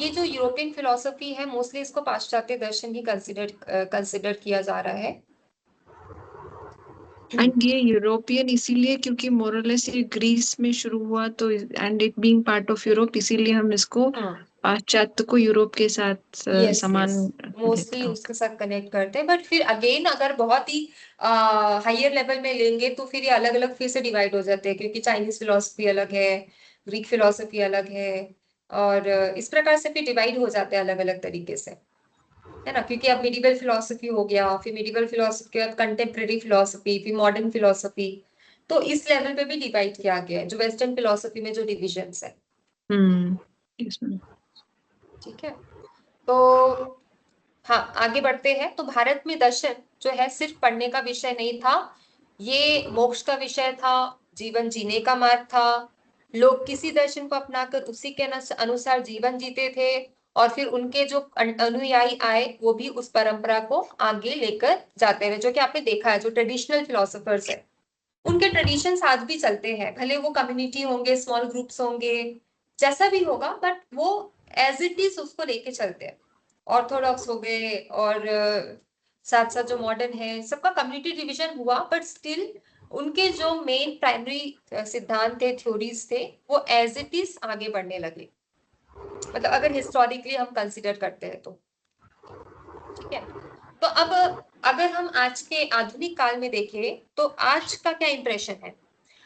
ये जो यूरोपियन फिलोसफी है, मोस्टली इसको पाश्चात्य दर्शन ही कंसिडर किया जा रहा है।
एंड ये यूरोपियन इसीलिए क्योंकि मोरलेस ये ग्रीस में शुरू हुआ, तो and it being part of Europe, इसीलिए हम इसको पाश्चात्य को यूरोप के साथ
यस
समान
मोस्टली
लेते
उसके साथ कनेक्ट करते हैं। बट फिर अगेन अगर बहुत ही हायर लेवल में लेंगे तो फिर ये अलग अलग फिर से डिवाइड हो जाते हैं, क्योंकि चाइनीज फिलोसफी अलग है, ग्रीक फिलोसफी अलग है, और इस प्रकार से फिर डिवाइड हो जाते हैं अलग अलग तरीके से, है ना। क्योंकि अब मिडिवल फिलोसफी हो गया, फिर मिडिवल फिलोसफी के बाद कंटेम्प्रेरी फिलोसफी, फिर मॉडर्न फिलोसफी। तो इस लेवल पे भी डिवाइड किया गया है, जो वेस्टर्न फिलोसफी में जो डिविजन्स है। ठीक है, तो हाँ आगे बढ़ते हैं। तो भारत में दर्शन जो है सिर्फ पढ़ने का विषय नहीं था, ये मोक्ष का विषय था, जीवन जीने का मार्ग था। लोग किसी दर्शन को अपनाकर उसी के अनुसार जीवन जीते थे, और फिर उनके जो अनुयायी आए वो भी उस परंपरा को आगे लेकर जाते रहे। जो कि आपने देखा है, जो ट्रेडिशनल फिलोसफर्स है उनके ट्रेडिशन आज भी चलते हैं, भले वो कम्युनिटी होंगे, स्मॉल ग्रुप्स होंगे, जैसा भी होगा, बट वो एज इट इज उसको लेके चलते हैं। ऑर्थोडॉक्स हो गए और साथ साथ जो मॉडर्न है, सबका कम्युनिटी डिवीजन हुआ, बट स्टिल उनके जो मेन प्राइमरी सिद्धांत थे, थ्योरीज थे, वो एज इट इज आगे बढ़ने लगे। मतलब अगर हिस्टोरिकली हम कंसिडर करते हैं तो, ठीक है। तो अब अगर हम आज के आधुनिक काल में देखें तो आज का क्या इंप्रेशन है।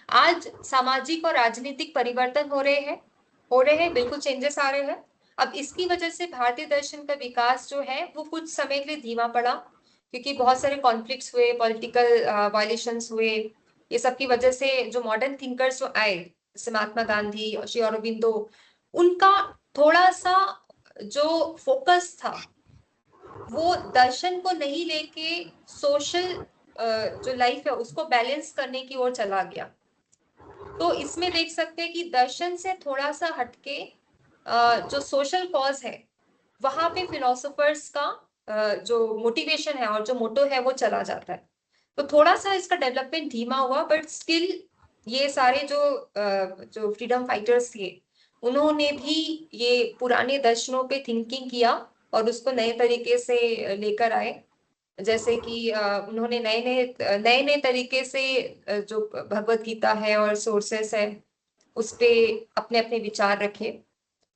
आज सामाजिक और राजनीतिक परिवर्तन हो रहे हैं, बिल्कुल चेंजेस आ रहे हैं। अब इसकी वजह से भारतीय दर्शन का विकास जो है वो कुछ समय के लिए धीमा पड़ा, क्योंकि बहुत सारे कॉन्फ्लिक्ट्स हुए, पॉलिटिकल वायलेशंस हुए। ये सब की वजह से जो मॉडर्न थिंकर्स जो आए, जैसे महात्मा गांधी और श्री अरबिंदो, उनका थोड़ा सा जो फोकस था वो दर्शन को नहीं लेके सोशल जो लाइफ है उसको बैलेंस करने की ओर चला गया। तो इसमें देख सकते हैं कि दर्शन से थोड़ा सा हटके जो सोशल कॉज है वहां पे फिलोसोफर्स का जो मोटिवेशन है और जो मोटो है वो चला जाता है। तो थोड़ा सा इसका डेवलपमेंट धीमा हुआ, बट स्टिल ये सारे जो फ्रीडम फाइटर्स थे उन्होंने भी ये पुराने दर्शनों पे थिंकिंग किया और उसको नए तरीके से लेकर आए। जैसे कि उन्होंने नए नए तरीके से जो भगवत गीता है और सोर्सेस है उस पे अपने अपने विचार रखे।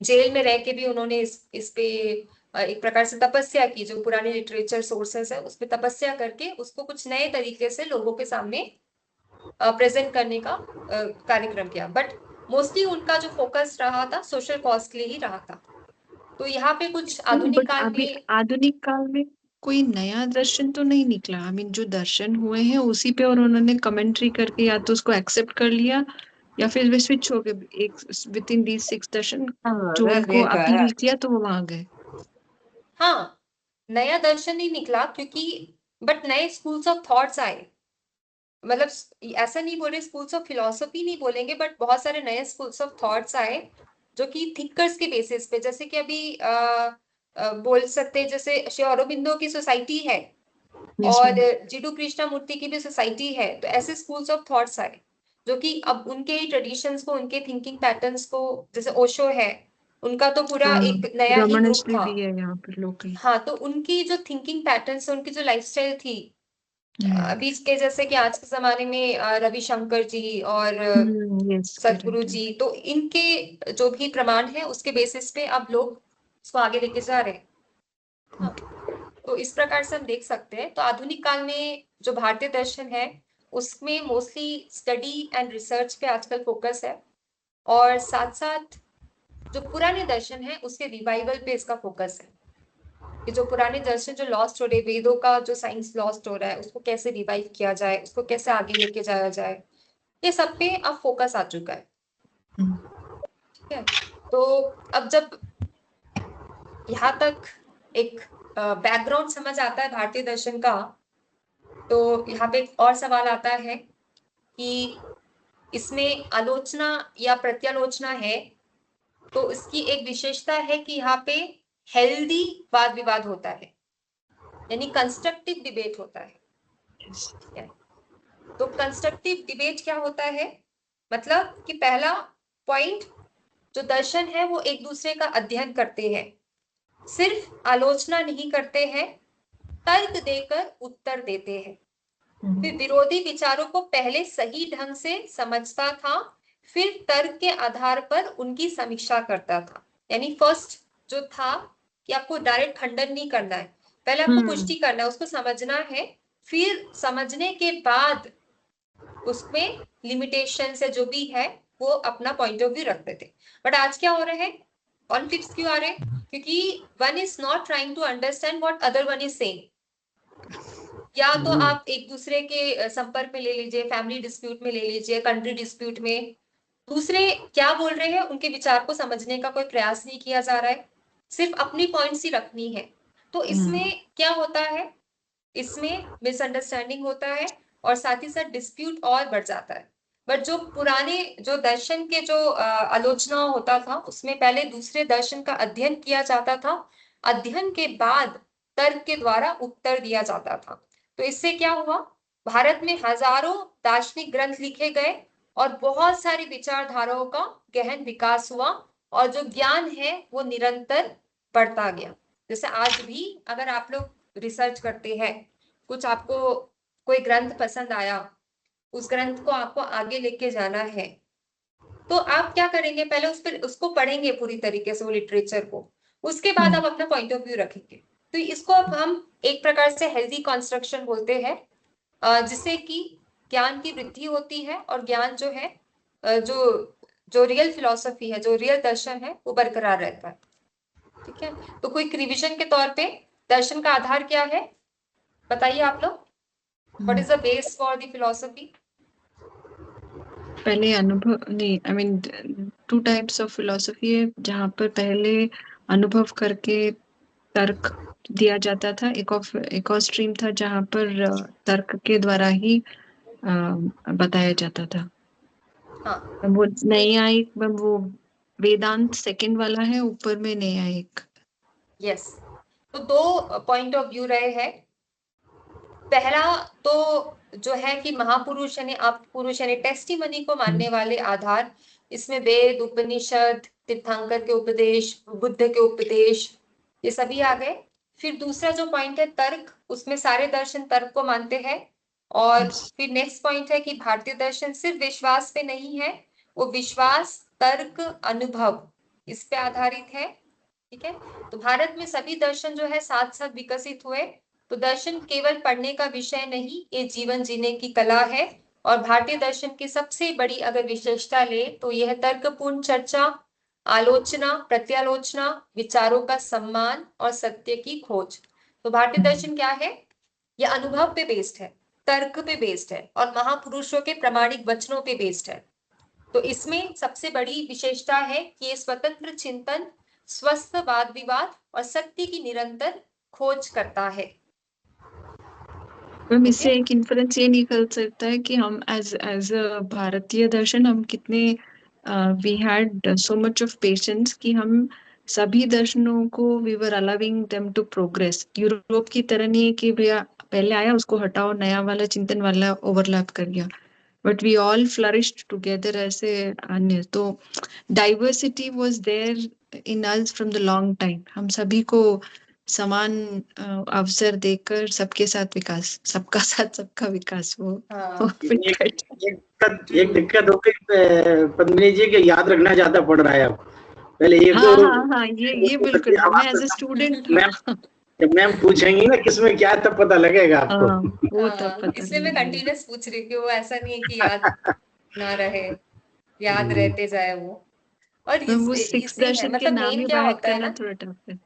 जेल में रह के भी उन्होंने इस पे एक प्रकार से तपस्या की, जो पुराने लिटरेचर सोर्सेस है उस पे तपस्या करके उसको कुछ नए तरीके से लोगों के सामने प्रेजेंट करने का कार्यक्रम किया। बट मोस्टली उनका जो फोकस रहा था सोशल कॉज के लिए ही रहा था। तो यहाँ पे कुछ आधुनिक
बट
काल
अभी
में
आधुनिक काल में कोई नया दर्शन तो नहीं निकला। आई मीन जो दर्शन हुए हैं उसी पे और उन्होंने कमेंट्री करके या तो उसको एक्सेप्ट कर लिया या फिर वे स्विच हो गए एक विद इन दीज 6 दर्शन। जो
अगर
उनको
देखा
अपील किया तो वो वहां गए।
हाँ, नया दर्शन नहीं निकला क्योंकि बट नए स्कूल्स ऑफ थॉट्स आए। मतलब ऐसा नहीं बोल रहे स्कूल्स ऑफ फिलोसफी नहीं बोलेंगे, बट बहुत सारे नए स्कूल्स ऑफ थॉट्स आए जो कि थिंकर्स के बेसिस पे, जैसे कि अभी बोल सकते हैं जैसे श्री अरबिंदो की सोसाइटी है
Yes,
और
ma'am.
जिडू कृष्णमूर्ति की भी सोसाइटी है। तो ऐसे स्कूल्स ऑफ थॉट्स आए जो कि अब उनके ट्रेडिशंस को, उनके थिंकिंग पैटर्न्स को, जैसे ओशो है उनका तो पूरा एक नया ही ग्रुप
रमणश्री
था।
भी है यहाँ पर लोकल।
हाँ, तो उनकी जो थिंकिंग पैटर्न्स, उनकी जो लाइफस्टाइल थी अभी के जैसे कि आज के जमाने में रविशंकर जी और
यस
सदगुरु
करेक्ट।
जी, तो इनके जो भी प्रमाण है उसके बेसिस पे अब लोग उसको आगे लेके जा रहे हैं। हाँ, तो इस प्रकार से हम देख सकते हैं। तो आधुनिक काल में जो भारतीय दर्शन है उसमें मोस्टली स्टडी एंड रिसर्च पे आजकल फोकस है, और साथ साथ जो पुराने दर्शन है उसके रिवाइवल पे इसका फोकस है कि जो पुराने दर्शन जो लॉस्ट हो रहे, वेदों का जो साइंस लॉस्ट हो रहा है उसको कैसे रिवाइव किया जाए, उसको कैसे आगे लेके जाया जाए, ये सब पे अब फोकस आ चुका है। ठीक है, तो अब जब यहाँ तक एक बैकग्राउंड समझ आता है भारतीय दर्शन का, तो यहाँ पे एक और सवाल आता है कि इसमें आलोचना या प्रत्यालोचना है, तो इसकी एक विशेषता है कि यहाँ पे हेल्दी वाद विवाद होता है, यानी कंस्ट्रक्टिव डिबेट होता है। ठीक है, तो कंस्ट्रक्टिव डिबेट क्या होता है, मतलब कि पहला पॉइंट, जो दर्शन है वो एक दूसरे का अध्ययन करते हैं, सिर्फ आलोचना नहीं करते हैं, तर्क देकर उत्तर देते हैं। फिर विरोधी विचारों को पहले सही ढंग से समझता था, फिर तर्क के आधार पर उनकी समीक्षा करता था। यानी फर्स्ट जो था कि आपको डायरेक्ट खंडन नहीं करना है, पहले आपको पुष्टि करना है, उसको समझना है, फिर समझने के बाद उसमें लिमिटेशन से जो भी है वो अपना पॉइंट ऑफ व्यू रखते थे। बट आज क्या हो रहा है, कॉन्फ्लिक्ट्स क्यों आ रहे हैं, क्योंकि one is not trying to understand what other one is saying. या तो आप एक दूसरे के संपर्क में ले लीजिए, फैमिली डिस्प्यूट में ले लीजिए, कंट्री डिस्प्यूट में, दूसरे क्या बोल रहे हैं उनके विचार को समझने का कोई प्रयास नहीं किया जा रहा है, सिर्फ अपनी पॉइंट्स ही रखनी है। तो इसमें क्या होता है, इसमें मिसअंडरस्टैंडिंग होता है और साथ ही साथ डिस्प्यूट और बढ़ जाता है। बट जो पुराने जो दर्शन के जो आलोचना होता था उसमें पहले दूसरे दर्शन का अध्ययन किया जाता था, अध्ययन के बाद तर्क के द्वारा उत्तर दिया जाता था। तो इससे क्या हुआ, भारत में हजारों दार्शनिक ग्रंथ लिखे गए और बहुत सारी विचारधाराओं का गहन विकास हुआ, और जो ज्ञान है वो निरंतर बढ़ता गया। जैसे आज भी अगर आप लोग रिसर्च करते हैं, कुछ आपको कोई ग्रंथ पसंद आया, उस ग्रंथ को आपको आगे लेके जाना है, तो आप क्या करेंगे, पहले उस पर उसको पढ़ेंगे पूरी तरीके से वो लिटरेचर को, उसके बाद आप अपना पॉइंट ऑफ व्यू रखेंगे। तो इसको अब हम एक प्रकार से हेल्दी कंस्ट्रक्शन बोलते हैं, जिससे कि ज्ञान की वृद्धि होती है और ज्ञान जो है जो जो रियल फिलॉसफी है, जो रियल दर्शन है वो बरकरार रहता है। ठीक है, तो क्विक रिवीजन के तौर पे दर्शन का आधार क्या है बताइए आप लोग, what is the base for the philosophy?
पहले अनुभव नहीं, I mean 2 types of philosophy है जहाँ पर पहले अनुभव करके तर्क दिया जाता था। एक और स्ट्रीम था जहाँ पर तर्क के द्वारा ही बताया जाता था।
हाँ,
वो न्यायिक, वो वेदांत सेकंड वाला है, ऊपर में न्यायिक।
यस, तो दो पॉइंट ऑफ व्यू रहे हैं। पहला तो जो है कि महापुरुष यानी आप पुरुष यानी टेस्टिमनी को मानने वाले आधार, इसमें वेद, उपनिषद, तीर्थंकर के उपदेश, बुद्ध के उपदेश, ये सभी आ गए। फिर दूसरा जो पॉइंट है तर्क, उसमें सारे दर्शन तर्क को मानते हैं। और
Yes.
फिर नेक्स्ट पॉइंट है कि भारतीय दर्शन सिर्फ विश्वास पे नहीं है, वो विश्वास, तर्क, अनुभव इस पे आधारित है। ठीक है, तो भारत में सभी दर्शन जो है साथ साथ विकसित हुए। तो दर्शन केवल पढ़ने का विषय नहीं, ये जीवन जीने की कला है। और भारतीय दर्शन की सबसे बड़ी अगर विशेषता ले तो यह तर्कपूर्ण चर्चा, आलोचना, प्रत्यालोचना, विचारों का सम्मान और सत्य की खोज। तो भारतीय दर्शन क्या है? यह अनुभव पे बेस्ड है, तर्क पे बेस्ड है और महापुरुषों के प्रामाणिक वचनों पे बेस्ड है। तो इसमें सबसे बड़ी विशेषता है कि ये स्वतंत्र चिंतन, स्वस्थ वाद विवाद और सत्य की निरंतर खोज करता है।
मैम इससे एक इन्फ्रेंस ये निकल सकता है कि हम एज एज अ भारतीय दर्शन हम कितने we had so much of patience कि हम सभी दर्शनों को we were allowing them to progress. Europe की तरह नहीं है कि भैया पहले आया उसको हटाओ, नया वाला चिंतन वाला ओवरलैप कर गया, but we all flourished together ऐसे अन्य। तो diversity was there in us from the long time. हम सभी को समान अवसर देकर सबके साथ विकास, सबका साथ सबका विकास, वो
हाँ।
एक दिक्कत हो गई पद्मिनी जी के, याद रखना ज्यादा पड़ रहा है अब। पहले एक
हाँ
दो
हाँ हाँ, ये बिल्कुल मैं एज ए स्टूडेंट
जब मैम पूछेंगी ना किसमें क्या है, तब पता लगेगा आपको।
हाँ वो तब
हाँ,
पता
इसलिए मैं
लगेगा।
कंटिन्यूस पूछ रही हूँ कि वो ऐसा नहीं है कि याद ना रहे, याद रहते जाए वो। और
मैम वो सिक्स
इसी में
दर्शन के
मतलब
नाम
मेन
ही
क्या
बाइट
होता है
करना
ना,
थोड़ा टफ है।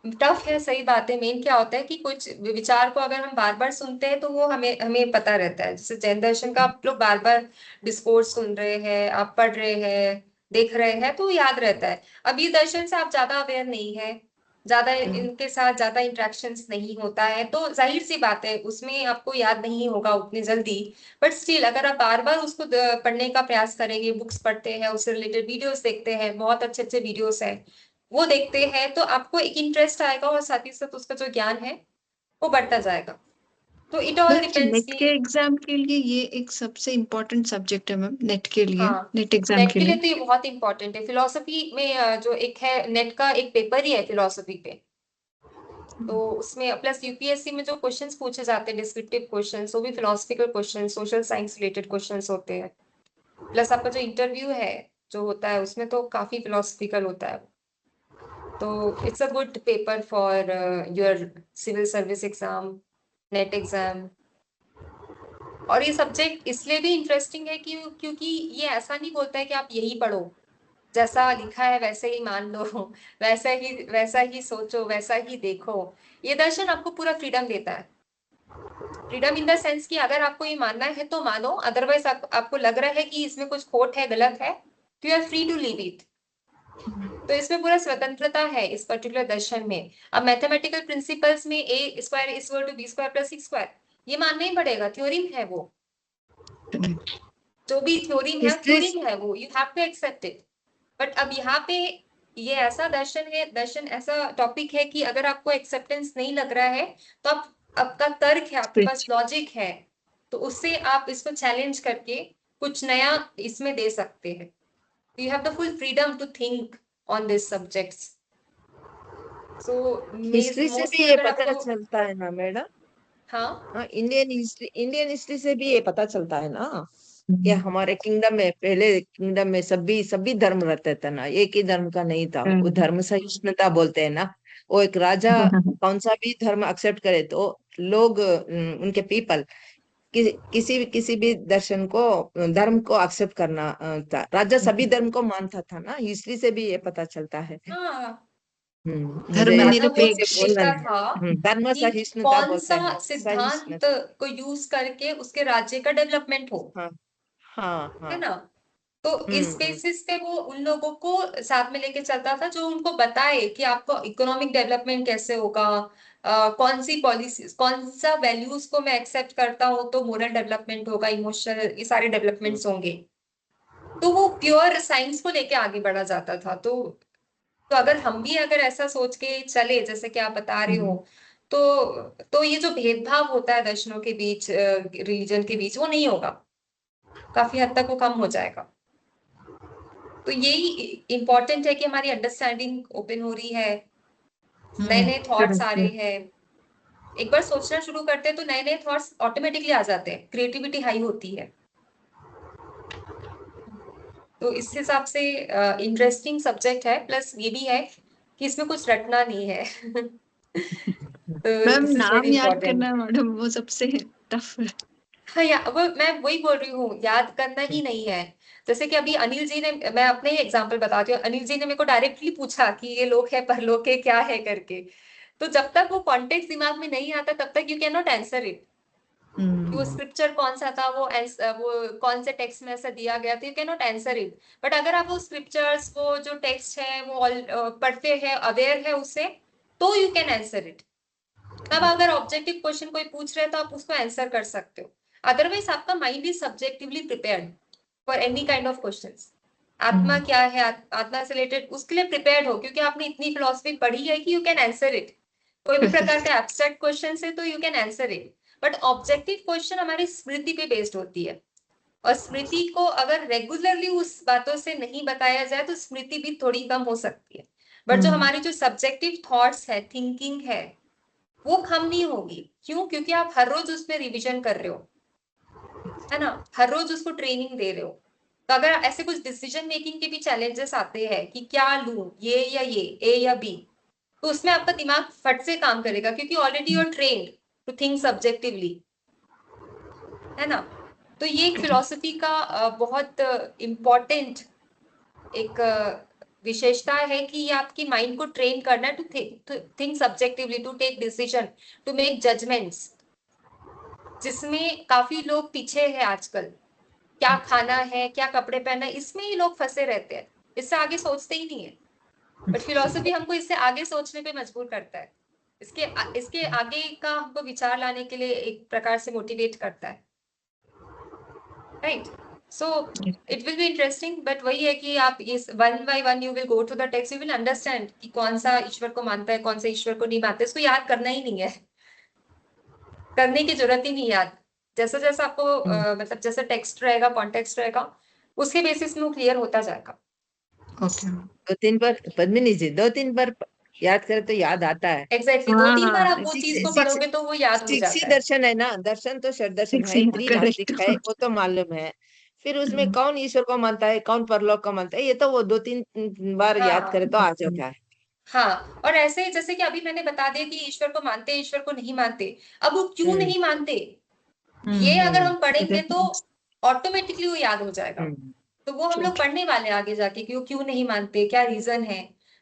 टफ है, सही बात है। मेन क्या होता है कि कुछ विचार को अगर हम बार बार सुनते हैं तो वो हमें हमें पता रहता है। जैसे जैन दर्शन का आप लोग बार बार डिस्कोर्स सुन रहे हैं, आप पढ़ रहे हैं, देख रहे हैं, तो याद रहता है। अब ये दर्शन से आप ज्यादा अवेयर नहीं है, ज्यादा इनके साथ ज्यादा इंटरेक्शंस नहीं होता है, तो जाहिर सी बात है उसमें आपको याद नहीं होगा उतनी जल्दी। बट स्टिल अगर आप बार बार उसको पढ़ने का प्रयास करेंगे, बुक्स पढ़ते हैं, उससे रिलेटेड वीडियोस देखते हैं, बहुत अच्छे अच्छे वीडियोस हैं, वो देखते हैं, तो आपको एक इंटरेस्ट आएगा और साथ ही साथ उसका जो ज्ञान है वो बढ़ता जाएगा। तो it all
ma'am
depends
net
कि
के एग्जाम के लिए ये एक सबसे इम्पोर्टेंट सब्जेक्ट है मैम, नेट के लिए,
हाँ,
नेट एग्जाम
नेट
के
के लिए
लिए।
तो ये बहुत इंपॉर्टेंट है। फिलोसफी में जो एक है नेट का एक पेपर ही है फिलोसफी पे, तो उसमें प्लस यूपीएससी में जो क्वेश्चंस पूछे जाते हैं डिस्क्रिप्टिव क्वेश्चंस, वो भी philosophical question, social science related questions होते हैं। प्लस आपका जो इंटरव्यू है जो होता है उसमें तो काफी फिलोसफिकल होता है। तो it's a good paper for your civil service exam, NET exam. और ये सब्जेक्ट इसलिए भी इंटरेस्टिंग है कि क्योंकि ये ऐसा नहीं बोलता है कि आप यही पढ़ो, जैसा लिखा है वैसे ही मान लो, वैसा ही सोचो, वैसा ही देखो। ये दर्शन आपको पूरा फ्रीडम देता है। फ्रीडम इन द सेंस कि अगर आपको ये मानना है तो मानो, अदरवाइज आपको लग रहा है कि इसमें कुछ खोट है, गलत है, तो you are free to leave it. तो इसमें पूरा स्वतंत्रता है इस पर्टिकुलर दर्शन में। अब मैथमेटिकल प्रिंसिपल्स में a square is equal to b square plus c square, ये मानना ही पड़ेगा, थ्योरी है वो, जो भी
हिस्ट्री
थ्योरी है वो, you have to accept it. But अब यहाँ पे ये ऐसा दर्शन है, दर्शन ऐसा टॉपिक है कि अगर आपको एक्सेप्टेंस नहीं लग रहा है तो आप, आपका तर्क है, आपके पास
स्विच।
लॉजिक है, तो उससे आप इसको चैलेंज करके कुछ नया इसमें दे सकते हैं। You have the full freedom to think on this subjects. So
history से भी
मोस्टली
ये
अगर
पता
आपको,
चलता है ना मैडम।
हाँ
हाँ, इंडियन हिस्ट्री से भी ये पता चलता है ना कि हमारे किंगडम में, पहले किंगडम में सभी सभी धर्म रहते थे ना, एक ही धर्म का नहीं था। वो धर्म सहिष्णुता बोलते हैं ना। वो एक राजा कौन सा भी धर्म एक्सेप्ट करे तो लोग उनके पीपल किसी भी दर्शन को, धर्म को एक्सेप्ट करना था। राजा सभी धर्म को मानता था ना, हिस्ट्री से भी ये पता चलता है।
हाँ,
मुझे
राजा वो
ठीक से
धर्मनिरपेक्ष।
बोलना
देखता
नहीं।
था
धर्म
कि
सहिष्णुता
कौन
बोलते
सा
हैं,
सिद्धांत
सहिष्णुता।
को यूज करके उसके राज्य का डेवलपमेंट हो,
हाँ हाँ
है
हाँ।
ना। तो इस
हम्म।
बेसिस पे वो उन लोगों को साथ में लेके चलता था जो उनको बताए कि आपको इकोनॉमिक डेवलपमेंट कैसे होगा, कौन सी पॉलिसी, कौन सा वैल्यूज को मैं एक्सेप्ट करता हूँ तो मोरल डेवलपमेंट होगा, इमोशनल, ये सारे डेवलपमेंट्स होंगे। तो वो प्योर साइंस को लेके आगे बढ़ा जाता था। तो अगर हम भी अगर ऐसा सोच के चले जैसे कि आप बता रहे हो, तो ये जो भेदभाव होता है दर्शनों के बीच, रिलीजन के बीच, वो नहीं होगा, काफी हद तक वो कम हो जाएगा। तो यही इम्पोर्टेंट है कि हमारी अंडरस्टैंडिंग ओपन हो रही है, नए नए थॉट्स आ रहे हैं, एक बार सोचना शुरू करते हैं तो नए नए थॉट्स ऑटोमेटिकली आ जाते हैं, क्रिएटिविटी हाई होती है। तो इस हिसाब से इंटरेस्टिंग सब्जेक्ट है, प्लस ये भी है कि इसमें कुछ रटना नहीं है। तो
मैम
दिस इज
नाम
वेरी
याद
इंपॉर्टेंट।
करना मैडम वो सबसे टफ है।
हाँ, वो मैं वही बोल रही हूँ, याद करना ही नहीं है। जैसे कि अभी अनिल जी ने, मैं अपने ही एग्जांपल बताती हूँ, अनिल जी ने मेरे को डायरेक्टली पूछा कि ये लोक है परलोक है क्या है करके, तो जब तक वो कॉन्टेक्स्ट दिमाग में नहीं आता तब तक you can not answer it, कि वो स्क्रिप्चर कौन सा था, वो कौन से टेक्स्ट में ऐसा दिया गया था, you can not answer it. But अगर आप वो स्क्रिप्चर्स, वो जो टेक्स्ट है वो पढ़ते हैं, अवेयर है उससे, तो यू कैन आंसर इट। तब अगर ऑब्जेक्टिव क्वेश्चन कोई पूछ रहे तो आप उसको आंसर कर सकते हो। अदरवाइज आपका mind is subjectively prepared for any kind of questions. आत्मा क्या है, आत्मा से रिलेटेड उसके लिए प्रिपेयर्ड हो, क्योंकि आपने इतनी फिलॉसफी पढ़ी है कि यू कैन आंसर इट। कोई भी प्रकार का एब्स्ट्रैक्ट क्वेश्चन है तो you can answer it. But objective question हमारी स्मृति पे बेस्ड होती है, और स्मृति को अगर रेगुलरली उस बातों से नहीं बताया जाए तो स्मृति भी थोड़ी कम हो सकती है। बट जो हमारी जो सब्जेक्टिव थॉट्स है, थिंकिंग है, वो कम नहीं होगी। क्यों? क्योंकि आप हर रोज उसमें रिवीजन कर रहे हो, है ना, हर रोज उसको ट्रेनिंग दे रहे हो। तो अगर ऐसे कुछ डिसीजन मेकिंग के भी चैलेंजेस आते हैं कि क्या लूं, ये या ये, ए या बी, तो उसमें आपका दिमाग फट से काम करेगा, क्योंकि already you are trained to think subjectively, है ना। तो ये एक फिलॉसफी का बहुत इम्पोर्टेंट एक विशेषता है कि ये आपकी माइंड को ट्रेन करना है to think subjectively, to take decision, to make judgements, जिसमें काफी लोग पीछे हैं आजकल। क्या खाना है, क्या कपड़े पहनना है, इसमें ही लोग फंसे रहते हैं, इससे आगे सोचते ही नहीं है। बट फिलॉसफी हमको इससे आगे सोचने पे मजबूर करता है, इसके आगे का हमको विचार लाने के लिए एक प्रकार से मोटिवेट करता है, right. So it will be interesting, but वही है कि आप इस one by one you will go to the text, you will understand कि कौन सा ईश्वर को मानता है, कौन सा ईश्वर को नहीं मानता। इसको याद करना ही नहीं है, करने की जरूरत ही नहीं याद। जैसा जैसा आपको मतलब जैसा टेक्स्ट रहेगा, कॉन्टेक्स्ट रहेगा, उसके बेसिस में वो क्लियर होता जाएगा।
ओके, 2-3 बार पद्मिनी जी 2-3 बार याद करे तो याद आता है।
एग्जैक्टली,
हाँ
2-3 बार
हाँ
आप वो चीज को पढ़ोगे तो वो याद हो
सिक्सी
जाता है।
दर्शन है ना, दर्शन तो षड दर्शन है,
करेक्ट।
त्रिनास्तिक है, वो तो मालूम है। फिर उसमें कौन ईश्वर को मानता है, कौन परलोक को मानता है, ये तो वो 2-3 बार याद करे तो आ जाता है।
हाँ, और ऐसे ही जैसे कि अभी मैंने बता दिया कि ईश्वर को मानते हैं, ईश्वर को नहीं मानते। अब वो क्यों नहीं मानते, ये अगर हम पढ़ेंगे तो ऑटोमेटिकली वो याद हो जाएगा। तो वो हम लोग पढ़ने वाले हैं आगे जाके कि वो क्यों नहीं मानते, क्या रीजन है।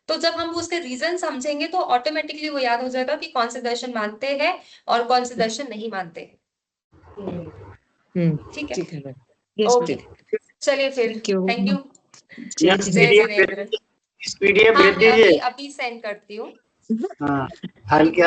तो जब हम उसके रीजन समझेंगे तो ऑटोमेटिकली वो याद हो जाएगा कि कौन से दर्शन मानते हैं और कौन से दर्शन नहीं मानते। ठीक है,
ठीक है
ओके, चलिए फिर, थैंक यू।
या
जय
पीडीएफ
जिनेंद्र।
इस पीडीएफ
हाँ,
भेज
मैं
दीजिए।
अभी सेंड करती हूँ।
हाँ, हाल क्या